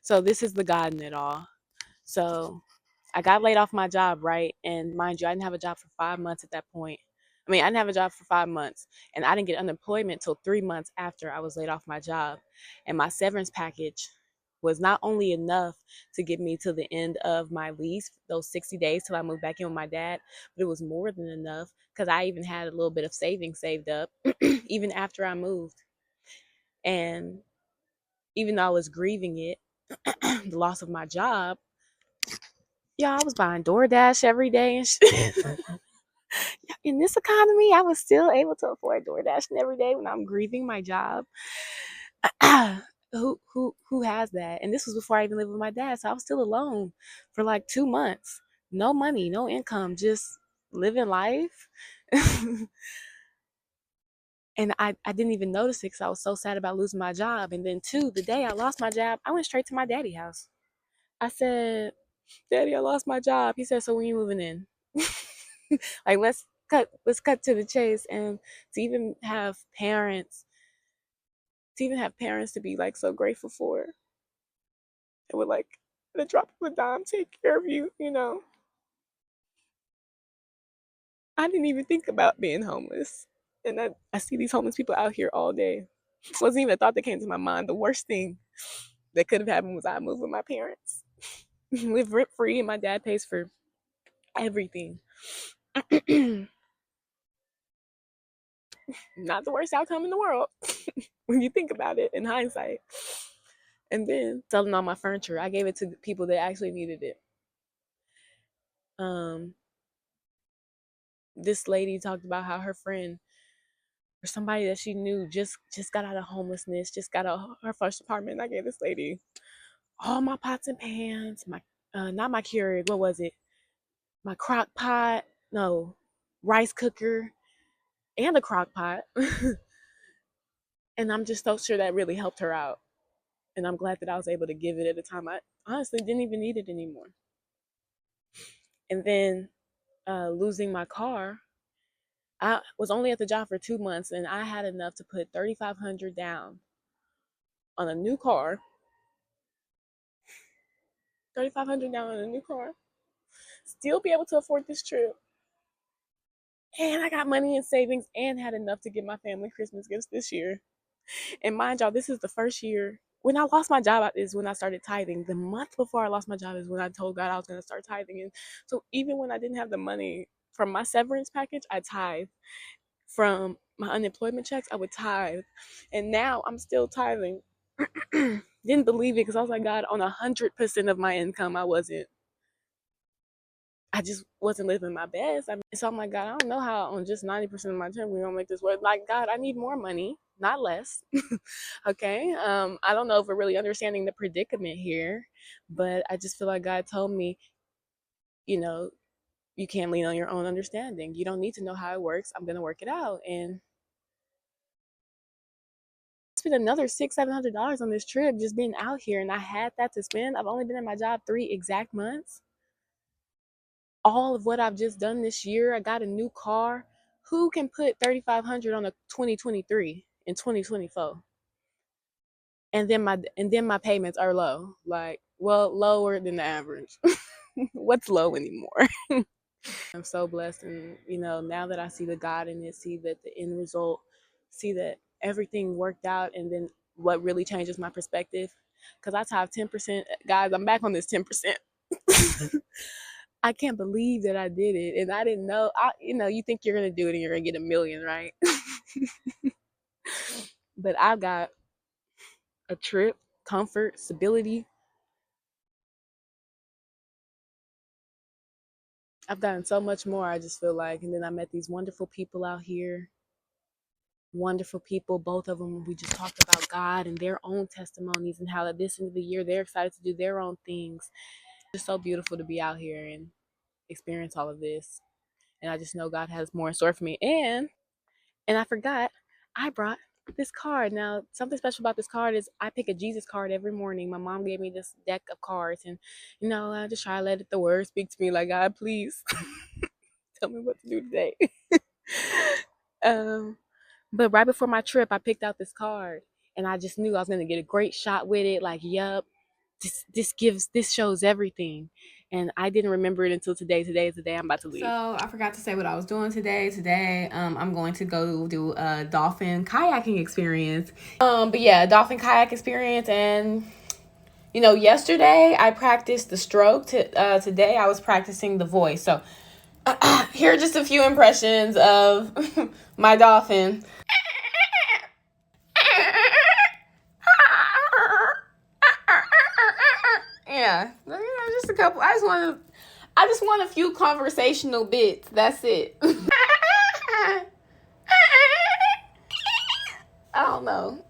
So this is the God in it all. So I got laid off my job, right? And mind you, I didn't have a job for 5 months at that point. I mean, I didn't have a job for 5 months, and I didn't get unemployment till 3 months after I was laid off my job. And my severance package was not only enough to get me to the end of my lease, those 60 days till I moved back in with my dad, but it was more than enough because I even had a little bit of savings saved up even after I moved. And even though I was grieving it, the loss of my job, yeah, I was buying DoorDash every day and shit. In this economy, I was still able to afford DoorDash every day when I'm grieving my job. Who has that? And this was before I even lived with my dad, so I was still alone for like 2 months. No money, no income, just living life. And I didn't even notice it because I was so sad about losing my job. And then two, the day I lost my job, I went straight to my daddy's house. I said, Daddy, I lost my job. He said, so when you moving in? Like let's cut to the chase. And to even have parents to be like so grateful for, and would like at a drop of a dime take care of you. I didn't even think about being homeless. And I see these homeless people out here all day. It wasn't even a thought that came to my mind. The worst thing that could have happened was I moved with my parents. Live rent free and my dad pays for everything. Not the worst outcome in the world when you think about it in hindsight. And then selling all my furniture, I gave it to people that actually needed it. Um, this lady talked about how her friend or somebody that she knew just got out of homelessness, just got out her first apartment. I gave this lady all my pots and pans, my not my Keurig, what was it? My crock pot, no, rice cooker, and a crock pot. And I'm just so sure that really helped her out. And I'm glad that I was able to give it at a time I honestly didn't even need it anymore. And then losing my car, I was only at the job for 2 months, and I had enough to put 3,500 down on a new car. 3,500 down on a new car. Still be able to afford this trip. And I got money in savings and had enough to get my family Christmas gifts this year. And mind y'all, this is the first year. When I lost my job is when I started tithing. The month before I lost my job is when I told God I was going to start tithing. And so even when I didn't have the money from my severance package, I tithe. From my unemployment checks, I would tithe. And now I'm still tithing. Didn't believe it because I was like, God, on 100% of my income, I just wasn't living my best. So I'm like, God, I don't know how on just 90% of my time we're gonna make this work. Like, God, I need more money, not less. Okay. I don't know if we're really understanding the predicament here, but I just feel like God told me, you know, you can't lean on your own understanding. You don't need to know how it works. I'm gonna work it out. And I spent another $600-700 on this trip just being out here, and I had that to spend. I've only been in my job 3 exact months. All of what I've just done this year. I got a new car. Who can put 3,500 on a 2023 in 2024? And then my payments are low. Like, well, lower than the average. What's low anymore? I'm so blessed, and now that I see the God in it, see that the end result, see that everything worked out, and then what really changes my perspective, because I tithe 10%. Guys, I'm back on this 10%. I can't believe that I did it, and I didn't know. You think you're gonna do it and you're gonna get a million, right? But I got a trip, comfort, stability. I've gotten so much more. I just feel like, and then I met these wonderful people out here. Wonderful people, both of them. We just talked about God and their own testimonies and how at this end of the year they're excited to do their own things. It's just so beautiful to be out here and experience all of this. And I just know God has more in store for me. And I forgot, I brought this card. Now, something special about this card is I pick a Jesus card every morning. My mom gave me this deck of cards, and I just try to let the word speak to me, like, God, please tell me what to do today. um, but right before my trip, I picked out this card, and I just knew I was gonna get a great shot with it. Like, yup. this shows everything. And I didn't remember it until today. Today is the day I'm about to leave. So I forgot to say what I was doing today. I'm going to go do a dolphin kayaking experience. But yeah, dolphin kayak experience. And yesterday I practiced the stroke. Today I was practicing the voice. So here are just a few impressions of my dolphin. Yeah, just a couple. I just want a few conversational bits. That's it. I don't know.